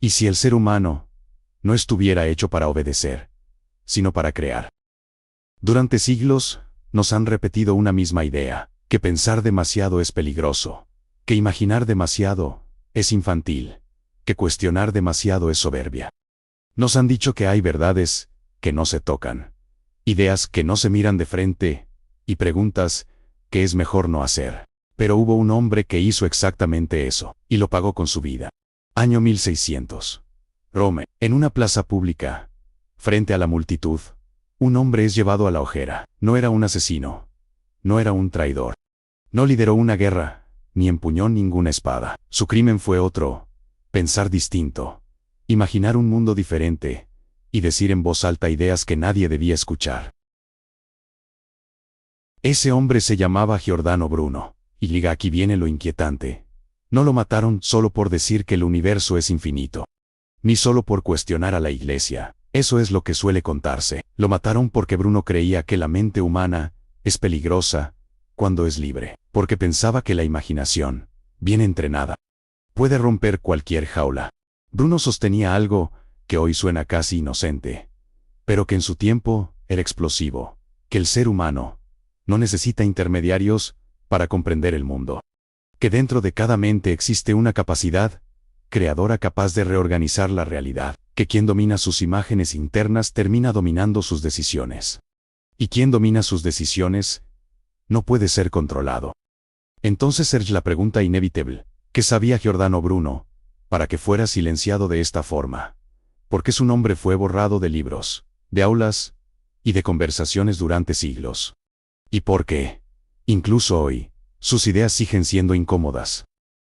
¿Y si el ser humano no estuviera hecho para obedecer, sino para crear? Durante siglos, nos han repetido una misma idea, que pensar demasiado es peligroso, que imaginar demasiado es infantil, que cuestionar demasiado es soberbia. Nos han dicho que hay verdades que no se tocan, ideas que no se miran de frente, y preguntas que es mejor no hacer. Pero hubo un hombre que hizo exactamente eso, y lo pagó con su vida. Año 1600. Roma, en una plaza pública, frente a la multitud, un hombre es llevado a la hoguera. No era un asesino, no era un traidor, no lideró una guerra, ni empuñó ninguna espada. Su crimen fue otro: pensar distinto, imaginar un mundo diferente, y decir en voz alta ideas que nadie debía escuchar. Ese hombre se llamaba Giordano Bruno, y aquí viene lo inquietante. No lo mataron solo por decir que el universo es infinito, ni solo por cuestionar a la Iglesia. Eso es lo que suele contarse. Lo mataron porque Bruno creía que la mente humana es peligrosa cuando es libre, porque pensaba que la imaginación, bien entrenada, puede romper cualquier jaula. Bruno sostenía algo que hoy suena casi inocente, pero que en su tiempo era explosivo: que el ser humano no necesita intermediarios para comprender el mundo, que dentro de cada mente existe una capacidad creadora capaz de reorganizar la realidad, que quien domina sus imágenes internas termina dominando sus decisiones. Y quien domina sus decisiones no puede ser controlado. Entonces surge la pregunta inevitable: ¿qué sabía Giordano Bruno para que fuera silenciado de esta forma? ¿Por qué su nombre fue borrado de libros, de aulas y de conversaciones durante siglos? ¿Y por qué, incluso hoy, sus ideas siguen siendo incómodas?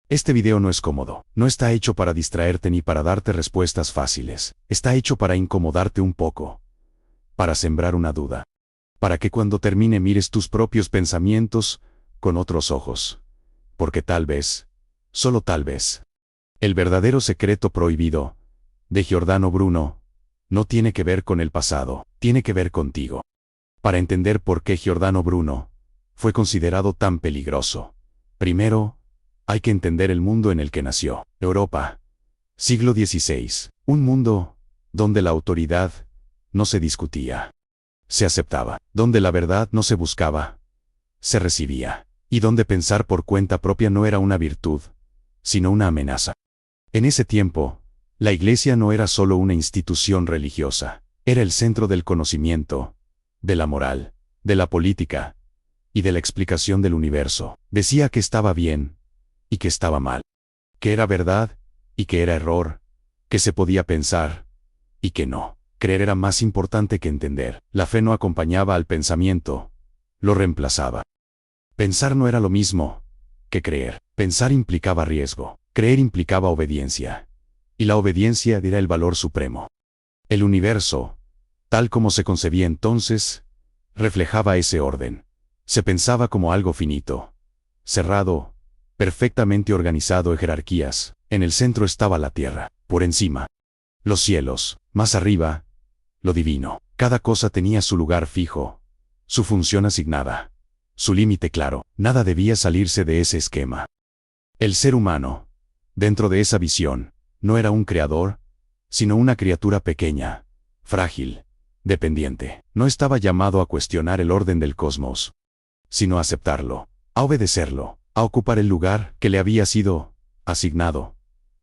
Este video no es cómodo, no está hecho para distraerte ni para darte respuestas fáciles. Está hecho para incomodarte un poco, para sembrar una duda, para que cuando termine mires tus propios pensamientos con otros ojos. Porque tal vez, solo tal vez, el verdadero secreto prohibido de Giordano Bruno no tiene que ver con el pasado, tiene que ver contigo. Para entender por qué Giordano Bruno fue considerado tan peligroso, primero, hay que entender el mundo en el que nació. Europa, siglo XVI. Un mundo donde la autoridad no se discutía, se aceptaba, donde la verdad no se buscaba, se recibía, y donde pensar por cuenta propia no era una virtud, sino una amenaza. En ese tiempo, la Iglesia no era solo una institución religiosa, era el centro del conocimiento, de la moral, de la política y de la explicación del universo. Decía que estaba bien y que estaba mal, que era verdad y que era error, que se podía pensar y que no. Creer era más importante que entender. La fe no acompañaba al pensamiento, lo reemplazaba. Pensar no era lo mismo que creer. Pensar implicaba riesgo, creer implicaba obediencia, y la obediencia era el valor supremo. El universo, tal como se concebía entonces, reflejaba ese orden. Se pensaba como algo finito, cerrado, perfectamente organizado en jerarquías. En el centro estaba la tierra, por encima los cielos, más arriba lo divino. Cada cosa tenía su lugar fijo, su función asignada, su límite claro. Nada debía salirse de ese esquema. El ser humano, dentro de esa visión, no era un creador, sino una criatura pequeña, frágil, dependiente. No estaba llamado a cuestionar el orden del cosmos, sino a aceptarlo, a obedecerlo, a ocupar el lugar que le había sido asignado,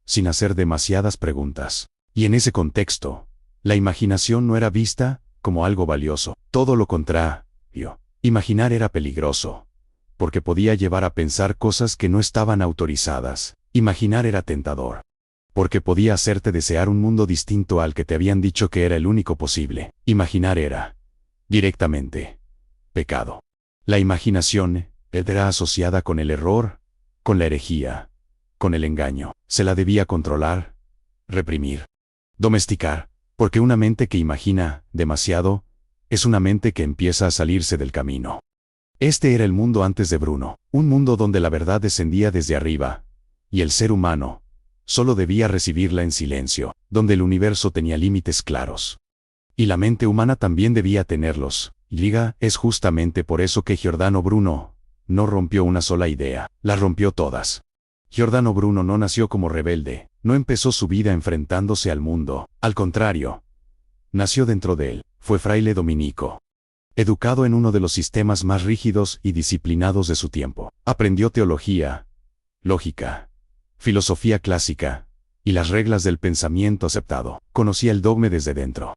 sin hacer demasiadas preguntas. Y en ese contexto, la imaginación no era vista como algo valioso. Todo lo contrario. Imaginar era peligroso, porque podía llevar a pensar cosas que no estaban autorizadas. Imaginar era tentador, porque podía hacerte desear un mundo distinto al que te habían dicho que era el único posible. Imaginar era, directamente, pecado. La imaginación era asociada con el error, con la herejía, con el engaño. Se la debía controlar, reprimir, domesticar, porque una mente que imagina demasiado es una mente que empieza a salirse del camino. Este era el mundo antes de Bruno, un mundo donde la verdad descendía desde arriba, y el ser humano solo debía recibirla en silencio, donde el universo tenía límites claros. Y la mente humana también debía tenerlos. Es justamente por eso que Giordano Bruno no rompió una sola idea, las rompió todas. Giordano Bruno no nació como rebelde, no empezó su vida enfrentándose al mundo, al contrario. Nació dentro de él, fue fraile dominico. Educado en uno de los sistemas más rígidos y disciplinados de su tiempo, aprendió teología, lógica, filosofía clásica, y las reglas del pensamiento aceptado. Conocía el dogma desde dentro.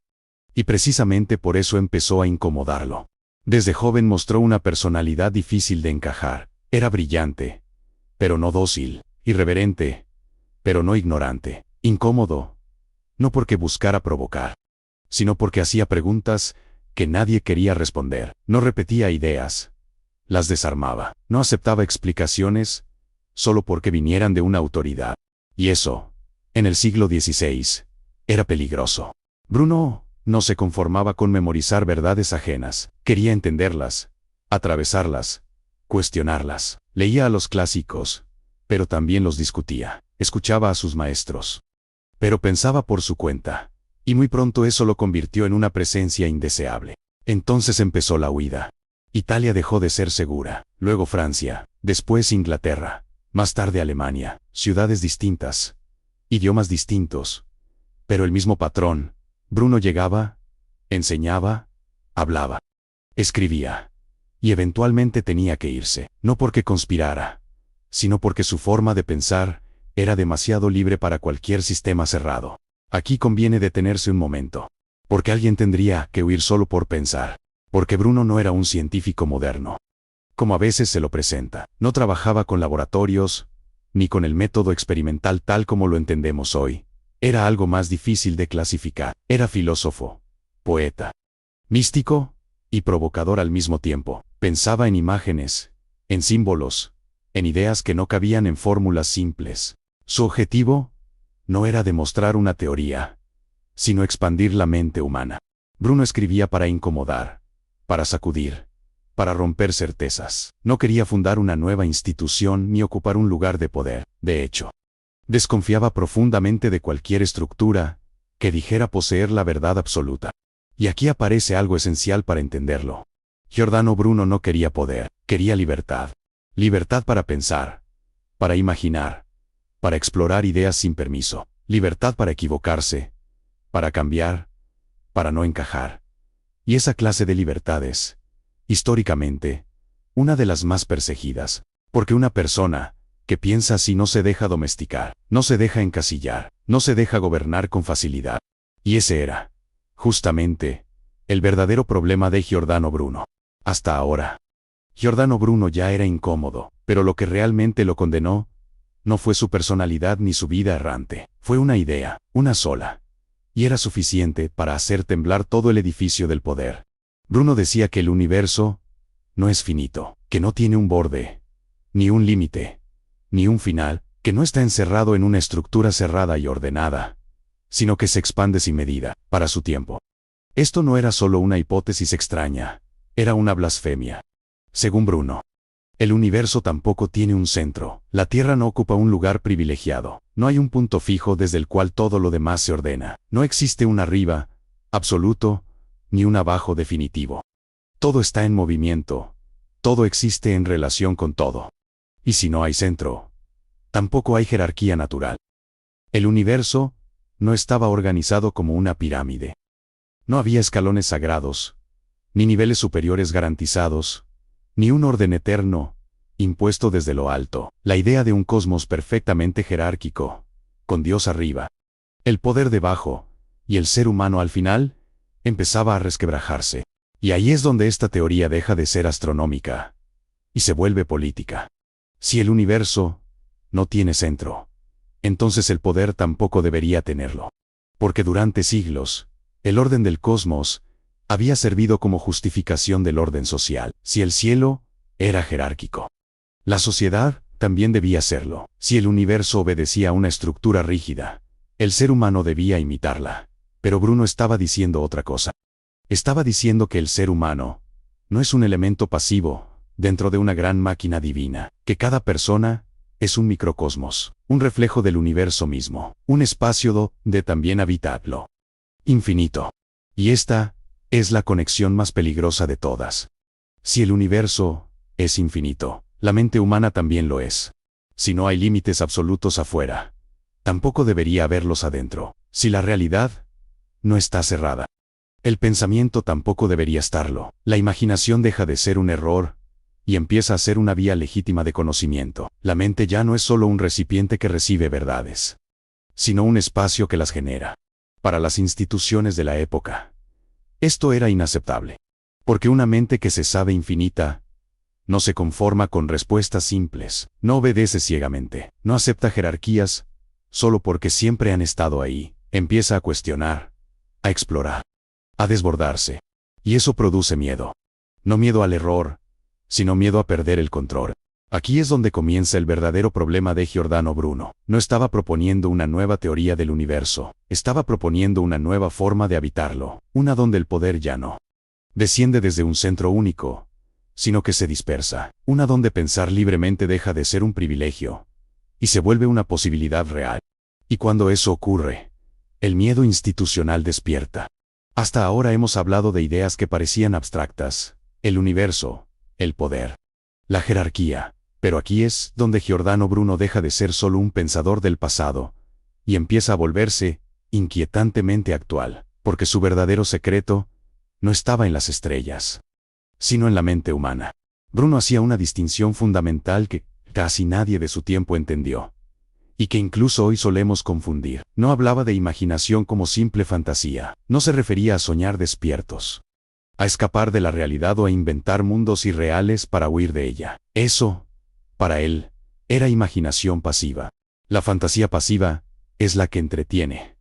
Y precisamente por eso empezó a incomodarlo. Desde joven mostró una personalidad difícil de encajar. Era brillante, pero no dócil, irreverente, pero no ignorante, incómodo, no porque buscara provocar, sino porque hacía preguntas que nadie quería responder. No repetía ideas, las desarmaba. No aceptaba explicaciones solo porque vinieran de una autoridad. Y eso, en el siglo XVI, era peligroso. Bruno no se conformaba con memorizar verdades ajenas, quería entenderlas, atravesarlas, cuestionarlas. Leía a los clásicos, pero también los discutía. Escuchaba a sus maestros, pero pensaba por su cuenta, y muy pronto eso lo convirtió en una presencia indeseable. Entonces empezó la huida. Italia dejó de ser segura, luego Francia, después Inglaterra, más tarde Alemania, ciudades distintas, idiomas distintos, pero el mismo patrón. Bruno llegaba, enseñaba, hablaba, escribía, y eventualmente tenía que irse, no porque conspirara, sino porque su forma de pensar era demasiado libre para cualquier sistema cerrado. Aquí conviene detenerse un momento, porque alguien tendría que huir solo por pensar, porque Bruno no era un científico moderno, como a veces se lo presenta. No trabajaba con laboratorios, ni con el método experimental tal como lo entendemos hoy. Era algo más difícil de clasificar. Era filósofo, poeta, místico y provocador al mismo tiempo. Pensaba en imágenes, en símbolos, en ideas que no cabían en fórmulas simples. Su objetivo no era demostrar una teoría, sino expandir la mente humana. Bruno escribía para incomodar, para sacudir, para romper certezas. No quería fundar una nueva institución ni ocupar un lugar de poder. De hecho, desconfiaba profundamente de cualquier estructura que dijera poseer la verdad absoluta. Y aquí aparece algo esencial para entenderlo. Giordano Bruno no quería poder, quería libertad. Libertad para pensar, para imaginar, para explorar ideas sin permiso. Libertad para equivocarse, para cambiar, para no encajar. Y esa clase de libertad es, históricamente, una de las más perseguidas, porque una persona que piensa así no se deja domesticar, no se deja encasillar, no se deja gobernar con facilidad. Y ese era, justamente, el verdadero problema de Giordano Bruno. Hasta ahora, Giordano Bruno ya era incómodo, pero lo que realmente lo condenó no fue su personalidad ni su vida errante, fue una idea, una sola, y era suficiente para hacer temblar todo el edificio del poder. Bruno decía que el universo no es finito, que no tiene un borde, ni un límite, ni un final, que no está encerrado en una estructura cerrada y ordenada, sino que se expande sin medida, para su tiempo. Esto no era solo una hipótesis extraña, era una blasfemia. Según Bruno, el universo tampoco tiene un centro, la Tierra no ocupa un lugar privilegiado, no hay un punto fijo desde el cual todo lo demás se ordena, no existe un arriba, absoluto, ni un abajo definitivo. Todo está en movimiento, todo existe en relación con todo. Y si no hay centro, tampoco hay jerarquía natural. El universo no estaba organizado como una pirámide. No había escalones sagrados, ni niveles superiores garantizados, ni un orden eterno, impuesto desde lo alto. La idea de un cosmos perfectamente jerárquico, con Dios arriba, el poder debajo, y el ser humano al final, empezaba a resquebrajarse. Y ahí es donde esta teoría deja de ser astronómica, y se vuelve política. Si el universo no tiene centro, entonces el poder tampoco debería tenerlo. Porque durante siglos, el orden del cosmos había servido como justificación del orden social. Si el cielo era jerárquico, la sociedad también debía serlo. Si el universo obedecía a una estructura rígida, el ser humano debía imitarla. Pero Bruno estaba diciendo otra cosa. Estaba diciendo que el ser humano no es un elemento pasivo dentro de una gran máquina divina, que cada persona es un microcosmos, un reflejo del universo mismo, un espacio donde también habita lo infinito. Y esta es la conexión más peligrosa de todas. Si el universo es infinito, la mente humana también lo es. Si no hay límites absolutos afuera, tampoco debería haberlos adentro. Si la realidad no está cerrada, el pensamiento tampoco debería estarlo. La imaginación deja de ser un error y empieza a ser una vía legítima de conocimiento. La mente ya no es solo un recipiente que recibe verdades, sino un espacio que las genera. Para las instituciones de la época, esto era inaceptable, porque una mente que se sabe infinita no se conforma con respuestas simples, no obedece ciegamente, no acepta jerarquías solo porque siempre han estado ahí. Empieza a cuestionar, a explorar, a desbordarse. Y eso produce miedo. No miedo al error, sino miedo a perder el control. Aquí es donde comienza el verdadero problema de Giordano Bruno. No estaba proponiendo una nueva teoría del universo, estaba proponiendo una nueva forma de habitarlo, una donde el poder ya no desciende desde un centro único, sino que se dispersa, una donde pensar libremente deja de ser un privilegio y se vuelve una posibilidad real. Y cuando eso ocurre, el miedo institucional despierta. Hasta ahora hemos hablado de ideas que parecían abstractas: el universo, el poder, la jerarquía. Pero aquí es donde Giordano Bruno deja de ser solo un pensador del pasado y empieza a volverse inquietantemente actual, porque su verdadero secreto no estaba en las estrellas, sino en la mente humana. Bruno hacía una distinción fundamental que casi nadie de su tiempo entendió, y que incluso hoy solemos confundir. No hablaba de imaginación como simple fantasía, no se refería a soñar despiertos, a escapar de la realidad o a inventar mundos irreales para huir de ella. Eso, para él, era imaginación pasiva. La fantasía pasiva es la que entretiene,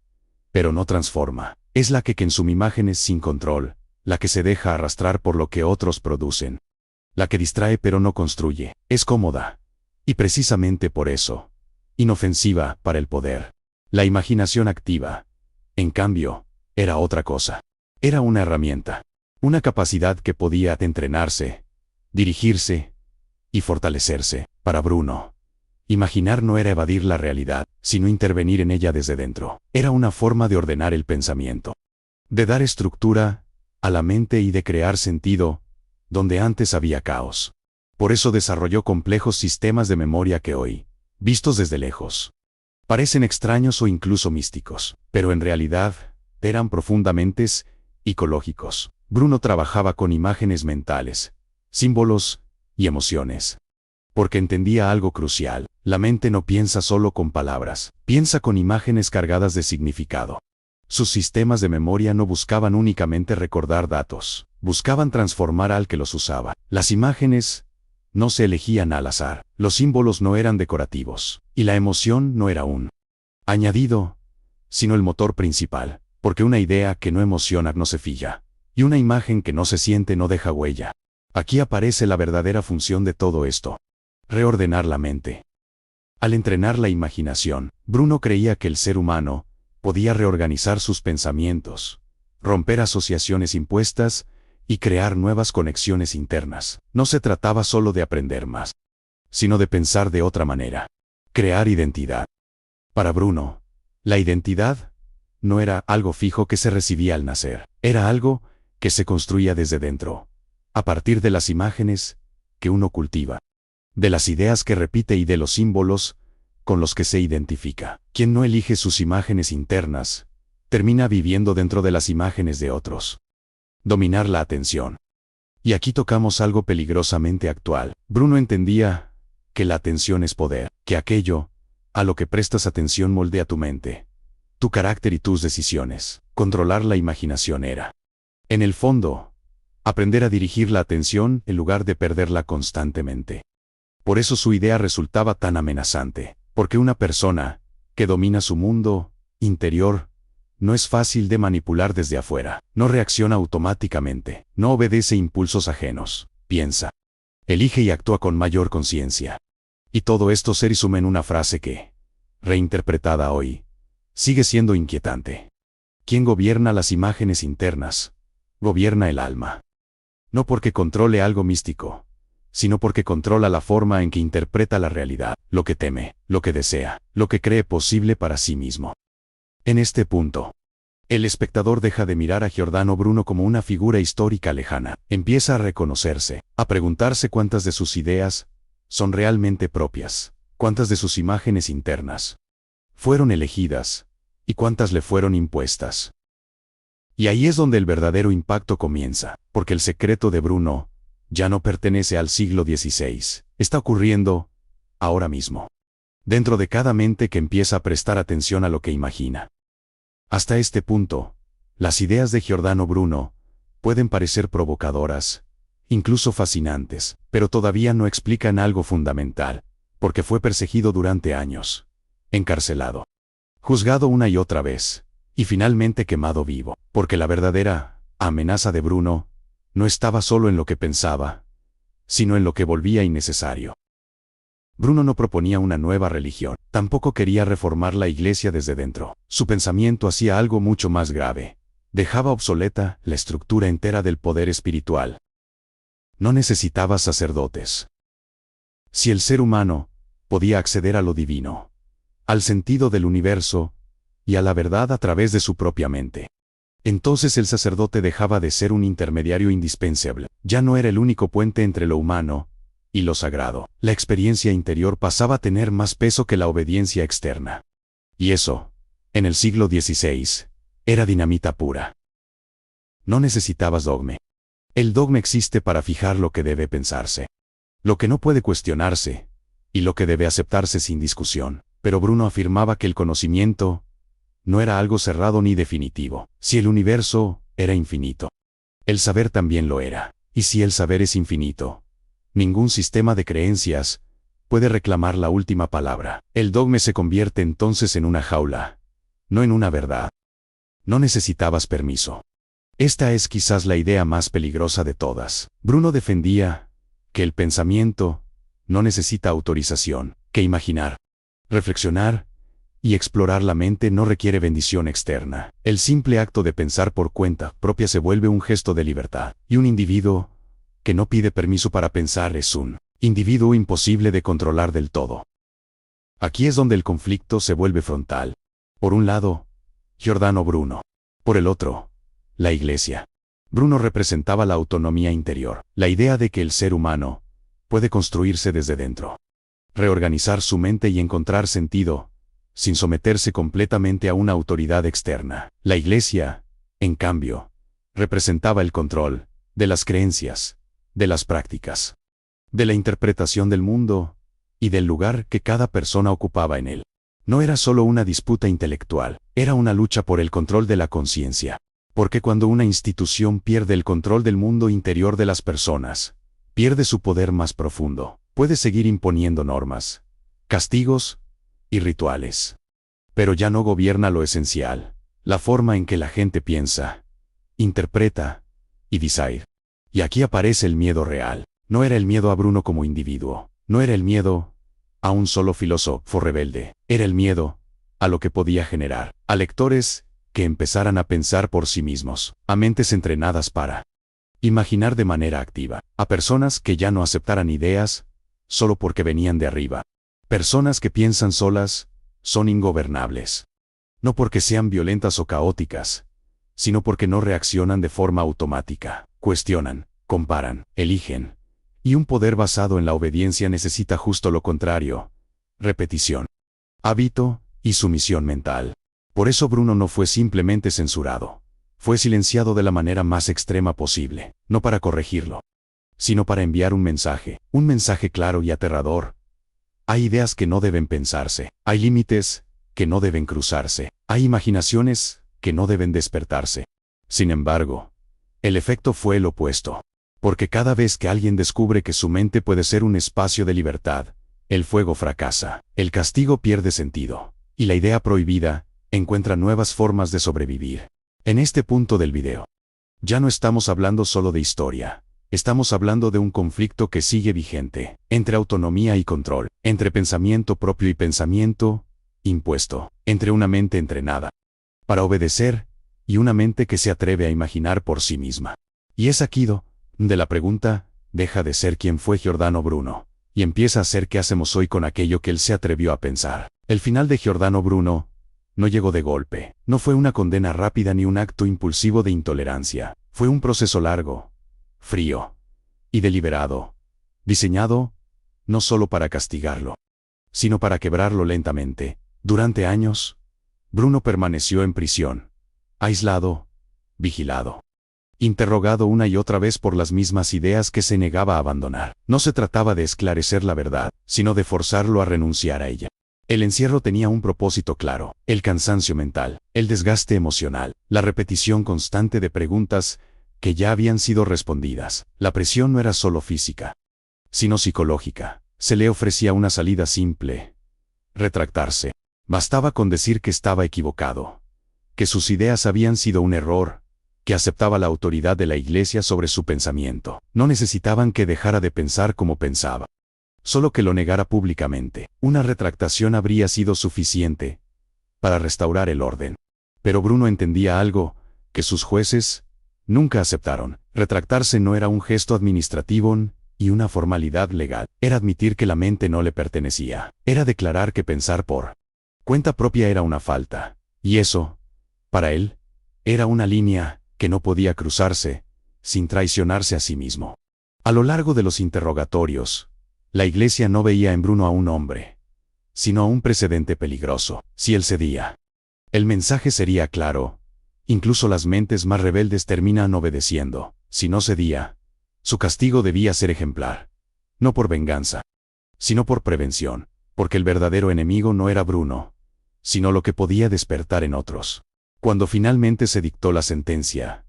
pero no transforma. Es la que consume imágenes sin control, la que se deja arrastrar por lo que otros producen, la que distrae pero no construye. Es cómoda, y precisamente por eso, inofensiva para el poder. La imaginación activa, en cambio, era otra cosa. Era una herramienta, una capacidad que podía entrenarse, dirigirse y fortalecerse. Para Bruno, imaginar no era evadir la realidad, sino intervenir en ella desde dentro. Era una forma de ordenar el pensamiento, de dar estructura a la mente y de crear sentido donde antes había caos. Por eso desarrolló complejos sistemas de memoria que hoy, vistos desde lejos, parecen extraños o incluso místicos, pero en realidad eran profundamente psicológicos. Bruno trabajaba con imágenes mentales, símbolos y emociones, porque entendía algo crucial: la mente no piensa solo con palabras, piensa con imágenes cargadas de significado. Sus sistemas de memoria no buscaban únicamente recordar datos, buscaban transformar al que los usaba. Las imágenes no se elegían al azar, los símbolos no eran decorativos, y la emoción no era un añadido, sino el motor principal, porque una idea que no emociona no se fija, y una imagen que no se siente no deja huella. Aquí aparece la verdadera función de todo esto: reordenar la mente. Al entrenar la imaginación, Bruno creía que el ser humano podía reorganizar sus pensamientos, romper asociaciones impuestas y crear nuevas conexiones internas. No se trataba solo de aprender más, sino de pensar de otra manera, crear identidad. Para Bruno, la identidad no era algo fijo que se recibía al nacer, era algo que se construía desde dentro, a partir de las imágenes que uno cultiva, de las ideas que repite y de los símbolos con los que se identifica. Quien no elige sus imágenes internas, termina viviendo dentro de las imágenes de otros. Dominar la atención. Y aquí tocamos algo peligrosamente actual. Bruno entendía que la atención es poder, que aquello a lo que prestas atención moldea tu mente, tu carácter y tus decisiones. Controlar la imaginación era, en el fondo, aprender a dirigir la atención en lugar de perderla constantemente. Por eso su idea resultaba tan amenazante, porque una persona que domina su mundo interior no es fácil de manipular desde afuera, no reacciona automáticamente, no obedece impulsos ajenos, piensa, elige y actúa con mayor conciencia. Y todo esto se resume en una frase que, reinterpretada hoy, sigue siendo inquietante: quien gobierna las imágenes internas, gobierna el alma. No porque controle algo místico, sino porque controla la forma en que interpreta la realidad, lo que teme, lo que desea, lo que cree posible para sí mismo. En este punto, el espectador deja de mirar a Giordano Bruno como una figura histórica lejana, empieza a reconocerse, a preguntarse cuántas de sus ideas son realmente propias, ¿Cuántas de sus imágenes internas fueron elegidas y cuántas le fueron impuestas? Y ahí es donde el verdadero impacto comienza, porque el secreto de Bruno ya no pertenece al siglo XVI, está ocurriendo ahora mismo, dentro de cada mente que empieza a prestar atención a lo que imagina. Hasta este punto, las ideas de Giordano Bruno pueden parecer provocadoras, incluso fascinantes, pero todavía no explican algo fundamental, porque fue perseguido durante años, encarcelado, juzgado una y otra vez, y finalmente quemado vivo, porque la verdadera amenaza de Bruno no estaba solo en lo que pensaba, sino en lo que volvía innecesario. Bruno no proponía una nueva religión, tampoco quería reformar la iglesia desde dentro. Su pensamiento hacía algo mucho más grave. Dejaba obsoleta la estructura entera del poder espiritual. No necesitaba sacerdotes. Si el ser humano podía acceder a lo divino, al sentido del universo y a la verdad a través de su propia mente, entonces el sacerdote dejaba de ser un intermediario indispensable. Ya no era el único puente entre lo humano y lo sagrado. La experiencia interior pasaba a tener más peso que la obediencia externa. Y eso, en el siglo XVI, era dinamita pura. No necesitabas dogma. El dogma existe para fijar lo que debe pensarse, lo que no puede cuestionarse, y lo que debe aceptarse sin discusión. Pero Bruno afirmaba que el conocimiento no era algo cerrado ni definitivo. Si el universo era infinito, el saber también lo era. Y si el saber es infinito, ningún sistema de creencias puede reclamar la última palabra. El dogma se convierte entonces en una jaula, no en una verdad. No necesitabas permiso. Esta es quizás la idea más peligrosa de todas. Bruno defendía que el pensamiento no necesita autorización, que imaginar, reflexionar y explorar la mente no requiere bendición externa. El simple acto de pensar por cuenta propia se vuelve un gesto de libertad, y un individuo que no pide permiso para pensar es un individuo imposible de controlar del todo. Aquí es donde el conflicto se vuelve frontal. Por un lado, Giordano Bruno. Por el otro, la Iglesia. Bruno representaba la autonomía interior, la idea de que el ser humano puede construirse desde dentro, reorganizar su mente y encontrar sentido, sin someterse completamente a una autoridad externa. La Iglesia, en cambio, representaba el control de las creencias, de las prácticas, de la interpretación del mundo y del lugar que cada persona ocupaba en él. No era solo una disputa intelectual, era una lucha por el control de la conciencia. Porque cuando una institución pierde el control del mundo interior de las personas, pierde su poder más profundo, puede seguir imponiendo normas, castigos y rituales. Pero ya no gobierna lo esencial, la forma en que la gente piensa, interpreta y desea. Y aquí aparece el miedo real. No era el miedo a Bruno como individuo, no era el miedo a un solo filósofo rebelde, era el miedo a lo que podía generar, a lectores que empezaran a pensar por sí mismos, a mentes entrenadas para imaginar de manera activa, a personas que ya no aceptaran ideas solo porque venían de arriba. Personas que piensan solas son ingobernables. No porque sean violentas o caóticas, sino porque no reaccionan de forma automática, cuestionan, comparan, eligen. Y un poder basado en la obediencia necesita justo lo contrario: repetición, hábito y sumisión mental. Por eso Bruno no fue simplemente censurado, fue silenciado de la manera más extrema posible, no para corregirlo, sino para enviar un mensaje claro y aterrador. Hay ideas que no deben pensarse, hay límites que no deben cruzarse, hay imaginaciones que no deben despertarse. Sin embargo, el efecto fue el opuesto, porque cada vez que alguien descubre que su mente puede ser un espacio de libertad, el fuego fracasa, el castigo pierde sentido, y la idea prohibida encuentra nuevas formas de sobrevivir. En este punto del video, ya no estamos hablando solo de historia, estamos hablando de un conflicto que sigue vigente, entre autonomía y control, entre pensamiento propio y pensamiento impuesto, entre una mente entrenada para obedecer y una mente que se atreve a imaginar por sí misma. Y es aquí donde la pregunta deja de ser quién fue Giordano Bruno, y empieza a ser qué hacemos hoy con aquello que él se atrevió a pensar. El final de Giordano Bruno no llegó de golpe, no fue una condena rápida ni un acto impulsivo de intolerancia, fue un proceso largo, frío y deliberado, diseñado no solo para castigarlo, sino para quebrarlo lentamente. Durante años, Bruno permaneció en prisión, aislado, vigilado, interrogado una y otra vez por las mismas ideas que se negaba a abandonar. No se trataba de esclarecer la verdad, sino de forzarlo a renunciar a ella. El encierro tenía un propósito claro: el cansancio mental, el desgaste emocional, la repetición constante de preguntas que ya habían sido respondidas. La presión no era solo física, sino psicológica. Se le ofrecía una salida simple: retractarse. Bastaba con decir que estaba equivocado, que sus ideas habían sido un error, que aceptaba la autoridad de la Iglesia sobre su pensamiento. No necesitaban que dejara de pensar como pensaba, solo que lo negara públicamente. Una retractación habría sido suficiente para restaurar el orden. Pero Bruno entendía algo que sus jueces nunca aceptaron. Retractarse no era un gesto administrativo y una formalidad legal. Era admitir que la mente no le pertenecía. Era declarar que pensar por cuenta propia era una falta. Y eso, para él, era una línea que no podía cruzarse sin traicionarse a sí mismo. A lo largo de los interrogatorios, la Iglesia no veía en Bruno a un hombre, sino a un precedente peligroso. Si él cedía, el mensaje sería claro: incluso las mentes más rebeldes terminan obedeciendo. Si no cedía, su castigo debía ser ejemplar, no por venganza, sino por prevención, porque el verdadero enemigo no era Bruno, sino lo que podía despertar en otros. Cuando finalmente se dictó la sentencia,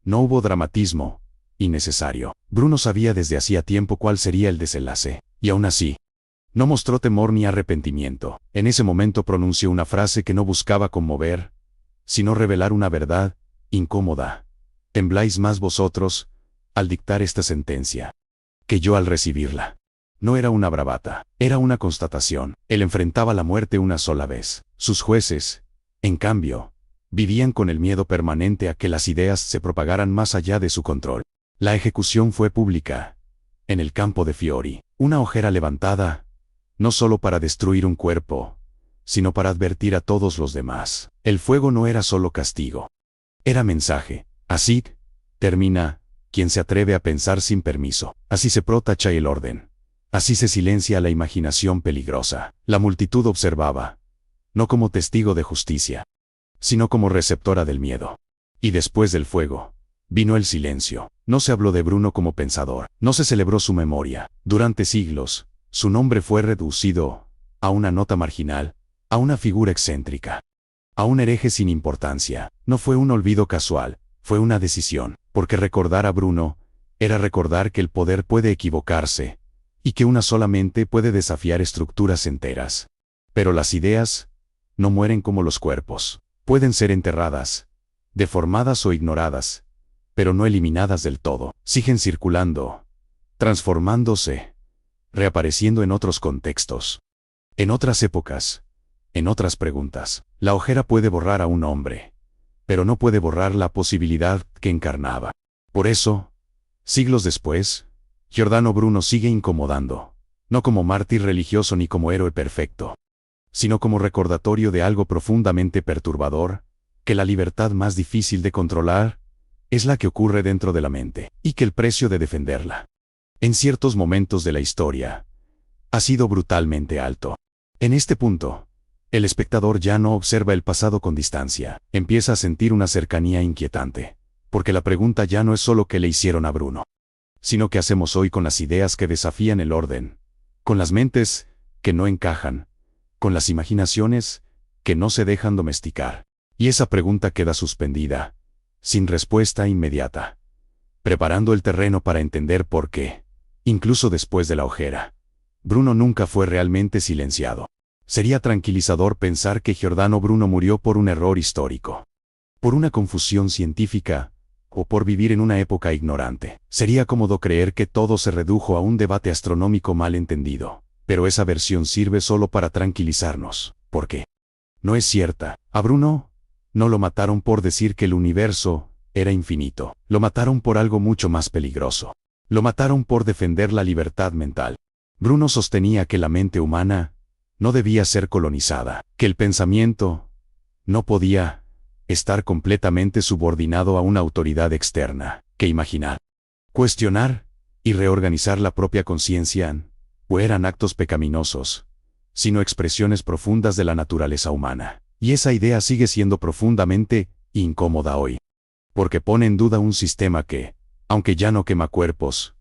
no hubo dramatismo innecesario. Bruno sabía desde hacía tiempo cuál sería el desenlace, y aún así, no mostró temor ni arrepentimiento. En ese momento pronunció una frase que no buscaba conmover, sino revelar una verdad incómoda: tembláis más vosotros al dictar esta sentencia que yo al recibirla. No era una bravata, era una constatación. Él enfrentaba la muerte una sola vez. Sus jueces, en cambio, vivían con el miedo permanente a que las ideas se propagaran más allá de su control. La ejecución fue pública, en el campo de Fiori, una hoguera levantada, no solo para destruir un cuerpo, sino para advertir a todos los demás. El fuego no era solo castigo, era mensaje. Así termina quien se atreve a pensar sin permiso. Así se protacha el orden. Así se silencia la imaginación peligrosa. La multitud observaba, no como testigo de justicia, sino como receptora del miedo. Y después del fuego, vino el silencio. No se habló de Bruno como pensador, no se celebró su memoria. Durante siglos, su nombre fue reducido a una nota marginal, a una figura excéntrica, a un hereje sin importancia. No fue un olvido casual, fue una decisión, porque recordar a Bruno era recordar que el poder puede equivocarse, y que una sola mente puede desafiar estructuras enteras. Pero las ideas no mueren como los cuerpos. Pueden ser enterradas, deformadas o ignoradas, pero no eliminadas del todo. Siguen circulando, transformándose, reapareciendo en otros contextos, en otras épocas, en otras preguntas. La hoguera puede borrar a un hombre, pero no puede borrar la posibilidad que encarnaba. Por eso, siglos después, Giordano Bruno sigue incomodando, no como mártir religioso ni como héroe perfecto, sino como recordatorio de algo profundamente perturbador: que la libertad más difícil de controlar es la que ocurre dentro de la mente, y que el precio de defenderla, en ciertos momentos de la historia, ha sido brutalmente alto. En este punto, el espectador ya no observa el pasado con distancia, empieza a sentir una cercanía inquietante, porque la pregunta ya no es solo qué le hicieron a Bruno, sino qué hacemos hoy con las ideas que desafían el orden, con las mentes que no encajan, con las imaginaciones que no se dejan domesticar. Y esa pregunta queda suspendida, sin respuesta inmediata, preparando el terreno para entender por qué, incluso después de la hoguera, Bruno nunca fue realmente silenciado. Sería tranquilizador pensar que Giordano Bruno murió por un error histórico, por una confusión científica, o por vivir en una época ignorante. Sería cómodo creer que todo se redujo a un debate astronómico mal entendido, pero esa versión sirve solo para tranquilizarnos, porque no es cierta. A Bruno no lo mataron por decir que el universo era infinito, lo mataron por algo mucho más peligroso. Lo mataron por defender la libertad mental. Bruno sostenía que la mente humana no debía ser colonizada, que el pensamiento no podía estar completamente subordinado a una autoridad externa, que imaginar, cuestionar y reorganizar la propia conciencia o eran actos pecaminosos, sino expresiones profundas de la naturaleza humana. Y esa idea sigue siendo profundamente incómoda hoy, porque pone en duda un sistema que, aunque ya no quema cuerpos,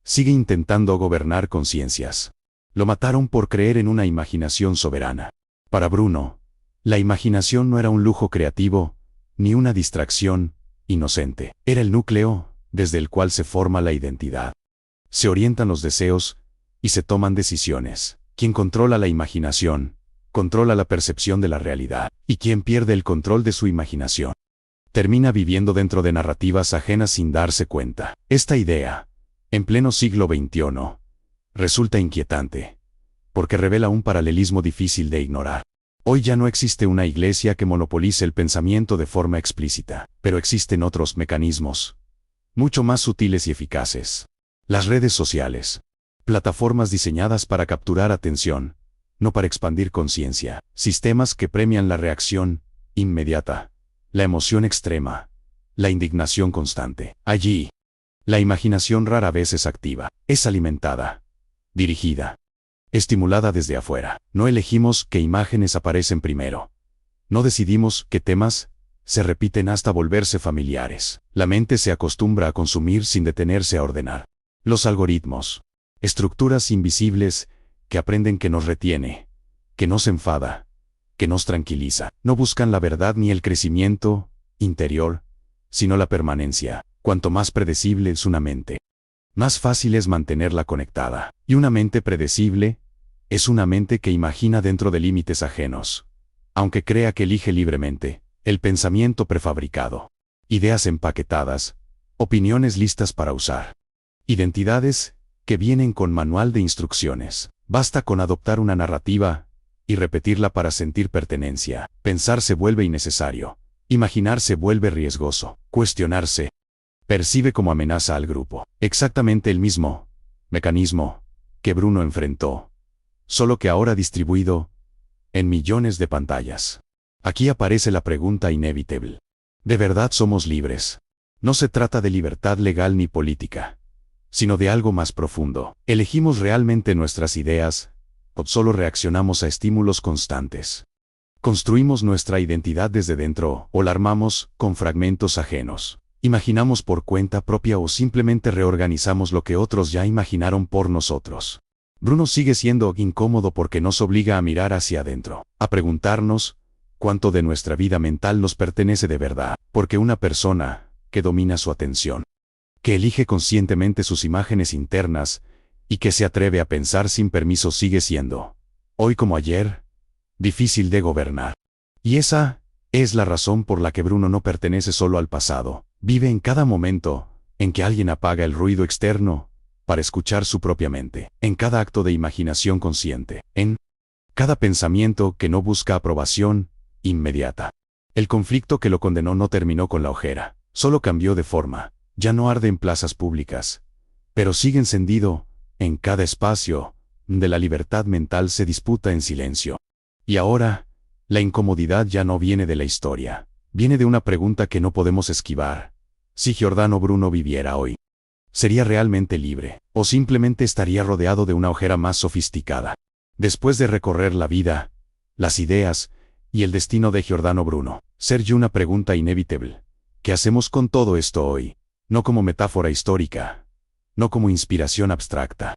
sigue intentando gobernar conciencias. Lo mataron por creer en una imaginación soberana. Para Bruno, la imaginación no era un lujo creativo, ni una distracción inocente. Era el núcleo desde el cual se forma la identidad. Se orientan los deseos y se toman decisiones. Quien controla la imaginación, controla la percepción de la realidad, y quien pierde el control de su imaginación, termina viviendo dentro de narrativas ajenas sin darse cuenta. Esta idea, en pleno siglo XXI, resulta inquietante, porque revela un paralelismo difícil de ignorar. Hoy ya no existe una iglesia que monopolice el pensamiento de forma explícita, pero existen otros mecanismos, mucho más sutiles y eficaces. Las redes sociales, plataformas diseñadas para capturar atención, no para expandir conciencia, sistemas que premian la reacción inmediata, la emoción extrema, la indignación constante. Allí, la imaginación rara vez es activa, es alimentada, dirigida, estimulada desde afuera. No elegimos qué imágenes aparecen primero. No decidimos qué temas se repiten hasta volverse familiares. La mente se acostumbra a consumir sin detenerse a ordenar. Los algoritmos, estructuras invisibles que aprenden que nos retiene, que nos enfada, que nos tranquiliza. No buscan la verdad ni el crecimiento interior, sino la permanencia. Cuanto más predecible es una mente, más fácil es mantenerla conectada. Y una mente predecible es una mente que imagina dentro de límites ajenos, aunque crea que elige libremente el pensamiento prefabricado, ideas empaquetadas, opiniones listas para usar, identidades que vienen con manual de instrucciones. Basta con adoptar una narrativa y repetirla para sentir pertenencia. Pensar se vuelve innecesario, imaginar se vuelve riesgoso, cuestionarse percibe como amenaza al grupo. Exactamente el mismo mecanismo que Bruno enfrentó, solo que ahora distribuido en millones de pantallas. Aquí aparece la pregunta inevitable. ¿De verdad somos libres? No se trata de libertad legal ni política, sino de algo más profundo. ¿Elegimos realmente nuestras ideas, o solo reaccionamos a estímulos constantes? ¿Construimos nuestra identidad desde dentro, o la armamos con fragmentos ajenos? ¿Imaginamos por cuenta propia o simplemente reorganizamos lo que otros ya imaginaron por nosotros? Bruno sigue siendo incómodo porque nos obliga a mirar hacia adentro, a preguntarnos cuánto de nuestra vida mental nos pertenece de verdad, porque una persona que domina su atención, que elige conscientemente sus imágenes internas y que se atreve a pensar sin permiso sigue siendo, hoy como ayer, difícil de gobernar. Y esa es la razón por la que Bruno no pertenece solo al pasado. Vive en cada momento en que alguien apaga el ruido externo para escuchar su propia mente, en cada acto de imaginación consciente, en cada pensamiento que no busca aprobación inmediata. El conflicto que lo condenó no terminó con la hoguera, solo cambió de forma. Ya no arde en plazas públicas, pero sigue encendido en cada espacio donde la libertad mental se disputa en silencio. Y ahora, la incomodidad ya no viene de la historia. Viene de una pregunta que no podemos esquivar. Si Giordano Bruno viviera hoy, ¿sería realmente libre, o simplemente estaría rodeado de una hoguera más sofisticada? Después de recorrer la vida, las ideas y el destino de Giordano Bruno, surge una pregunta inevitable. ¿Qué hacemos con todo esto hoy? No como metáfora histórica, no como inspiración abstracta,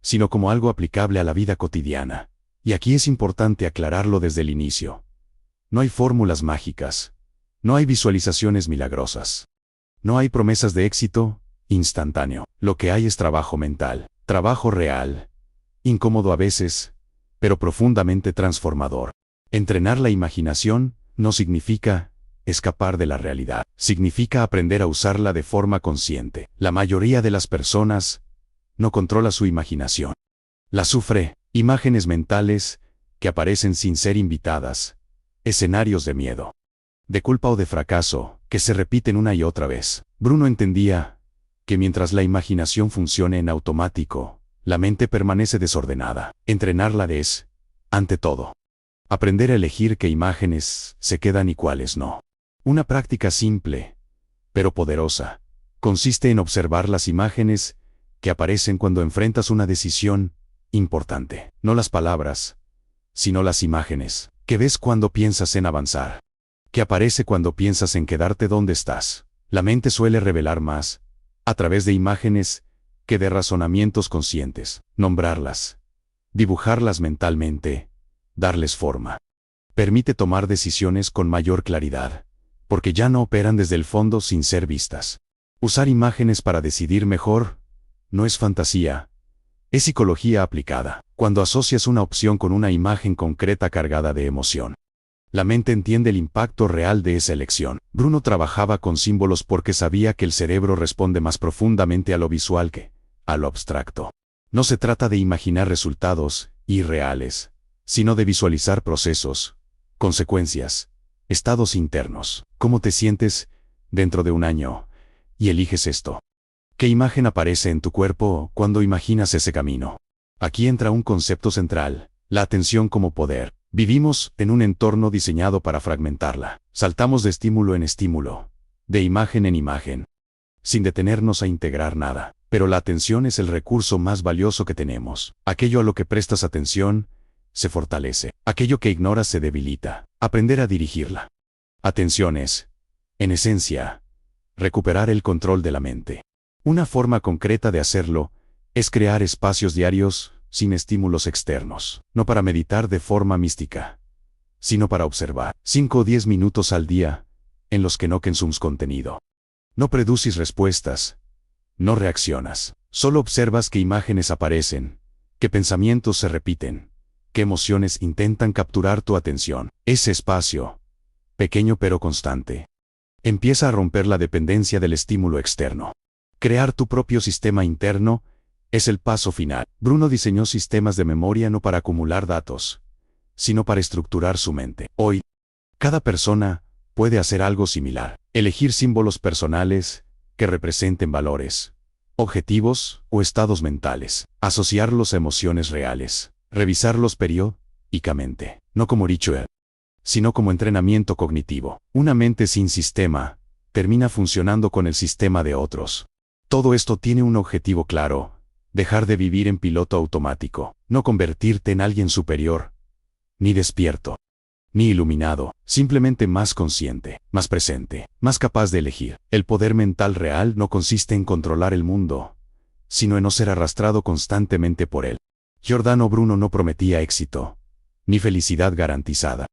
sino como algo aplicable a la vida cotidiana. Y aquí es importante aclararlo desde el inicio. No hay fórmulas mágicas. No hay visualizaciones milagrosas. No hay promesas de éxito instantáneo. Lo que hay es trabajo mental, trabajo real, incómodo a veces, pero profundamente transformador. Entrenar la imaginación no significa escapar de la realidad. Significa aprender a usarla de forma consciente. La mayoría de las personas no controla su imaginación. La sufre. Imágenes mentales que aparecen sin ser invitadas. Escenarios de miedo, de culpa o de fracaso, que se repiten una y otra vez. Bruno entendía que mientras la imaginación funcione en automático, la mente permanece desordenada. Entrenarla es, ante todo, aprender a elegir qué imágenes se quedan y cuáles no. Una práctica simple, pero poderosa, consiste en observar las imágenes que aparecen cuando enfrentas una decisión importante. No las palabras, sino las imágenes que ves cuando piensas en avanzar, que aparece cuando piensas en quedarte donde estás. La mente suele revelar más, a través de imágenes, que de razonamientos conscientes. Nombrarlas, dibujarlas mentalmente, darles forma, permite tomar decisiones con mayor claridad, porque ya no operan desde el fondo sin ser vistas. Usar imágenes para decidir mejor, no es fantasía, es psicología aplicada. Cuando asocias una opción con una imagen concreta cargada de emoción, la mente entiende el impacto real de esa elección. Bruno trabajaba con símbolos porque sabía que el cerebro responde más profundamente a lo visual que a lo abstracto. No se trata de imaginar resultados irreales, sino de visualizar procesos, consecuencias, estados internos. ¿Cómo te sientes dentro de un año? Y eliges esto. ¿Qué imagen aparece en tu cuerpo cuando imaginas ese camino? Aquí entra un concepto central, la atención como poder. Vivimos en un entorno diseñado para fragmentarla. Saltamos de estímulo en estímulo, de imagen en imagen, sin detenernos a integrar nada. Pero la atención es el recurso más valioso que tenemos. Aquello a lo que prestas atención se fortalece. Aquello que ignoras se debilita. Aprender a dirigirla. Atención es, en esencia, recuperar el control de la mente. Una forma concreta de hacerlo es crear espacios diarios sin estímulos externos. No para meditar de forma mística, sino para observar. 5 o 10 minutos al día, en los que no consumes contenido. No produces respuestas. No reaccionas. Solo observas qué imágenes aparecen, qué pensamientos se repiten, qué emociones intentan capturar tu atención. Ese espacio, pequeño pero constante, empieza a romper la dependencia del estímulo externo. Crear tu propio sistema interno es el paso final. Bruno diseñó sistemas de memoria no para acumular datos, sino para estructurar su mente. Hoy, cada persona puede hacer algo similar. Elegir símbolos personales que representen valores, objetivos o estados mentales. Asociarlos a emociones reales. Revisarlos periódicamente. No como ritual, sino como entrenamiento cognitivo. Una mente sin sistema termina funcionando con el sistema de otros. Todo esto tiene un objetivo claro: dejar de vivir en piloto automático. No convertirte en alguien superior, ni despierto, ni iluminado, simplemente más consciente, más presente, más capaz de elegir. El poder mental real no consiste en controlar el mundo, sino en no ser arrastrado constantemente por él. Giordano Bruno no prometía éxito, ni felicidad garantizada,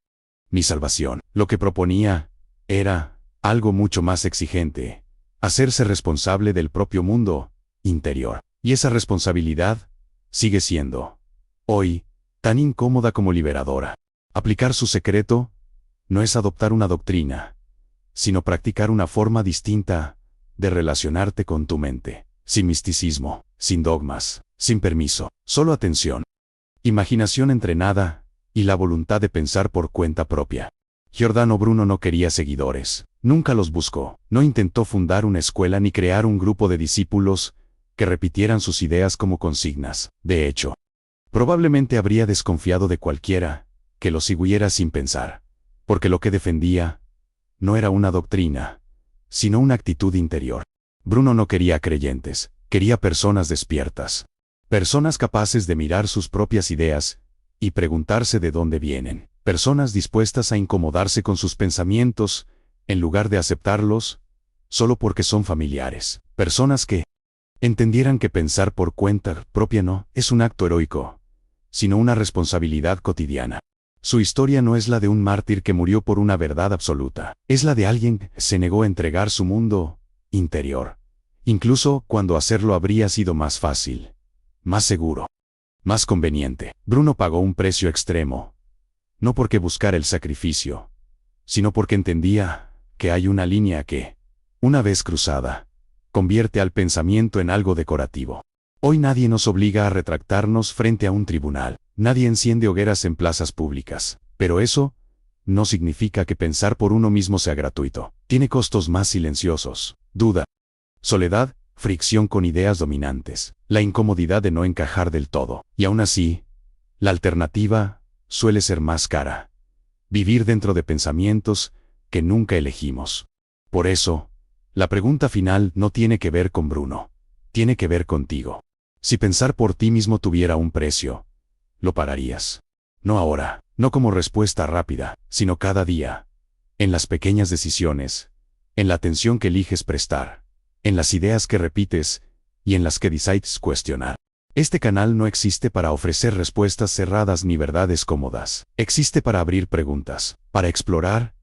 ni salvación. Lo que proponía era algo mucho más exigente: hacerse responsable del propio mundo interior. Y esa responsabilidad sigue siendo, hoy, tan incómoda como liberadora. Aplicar su secreto no es adoptar una doctrina, sino practicar una forma distinta de relacionarte con tu mente, sin misticismo, sin dogmas, sin permiso, solo atención, imaginación entrenada y la voluntad de pensar por cuenta propia. Giordano Bruno no quería seguidores, nunca los buscó, no intentó fundar una escuela ni crear un grupo de discípulos que repitieran sus ideas como consignas. De hecho, probablemente habría desconfiado de cualquiera que lo siguiera sin pensar, porque lo que defendía no era una doctrina, sino una actitud interior. Bruno no quería creyentes, quería personas despiertas, personas capaces de mirar sus propias ideas y preguntarse de dónde vienen, personas dispuestas a incomodarse con sus pensamientos en lugar de aceptarlos solo porque son familiares, personas que entendieran que pensar por cuenta propia no es un acto heroico, sino una responsabilidad cotidiana. Su historia no es la de un mártir que murió por una verdad absoluta, es la de alguien que se negó a entregar su mundo interior, incluso cuando hacerlo habría sido más fácil, más seguro, más conveniente. Bruno pagó un precio extremo, no porque buscara el sacrificio, sino porque entendía que hay una línea que, una vez cruzada, convierte al pensamiento en algo decorativo. Hoy nadie nos obliga a retractarnos frente a un tribunal, nadie enciende hogueras en plazas públicas, pero eso no significa que pensar por uno mismo sea gratuito. Tiene costos más silenciosos: duda, soledad, fricción con ideas dominantes, la incomodidad de no encajar del todo. Y aún así, la alternativa suele ser más cara: vivir dentro de pensamientos que nunca elegimos. Por eso, la pregunta final no tiene que ver con Bruno, tiene que ver contigo. Si pensar por ti mismo tuviera un precio, ¿lo pagarías? No ahora, no como respuesta rápida, sino cada día. En las pequeñas decisiones, en la atención que eliges prestar, en las ideas que repites y en las que decides cuestionar. Este canal no existe para ofrecer respuestas cerradas ni verdades cómodas. Existe para abrir preguntas, para explorar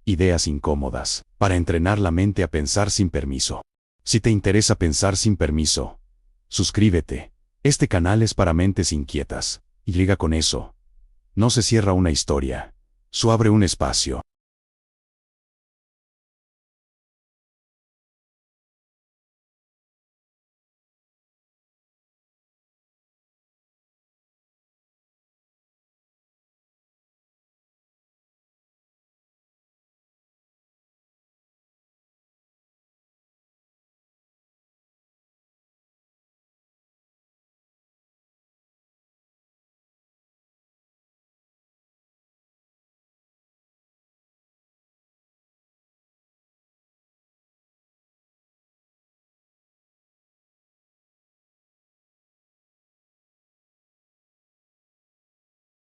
ideas incómodas, para entrenar la mente a pensar sin permiso. Si te interesa pensar sin permiso, suscríbete. Este canal es para mentes inquietas. Y liga con eso. No se cierra una historia. Se abre un espacio.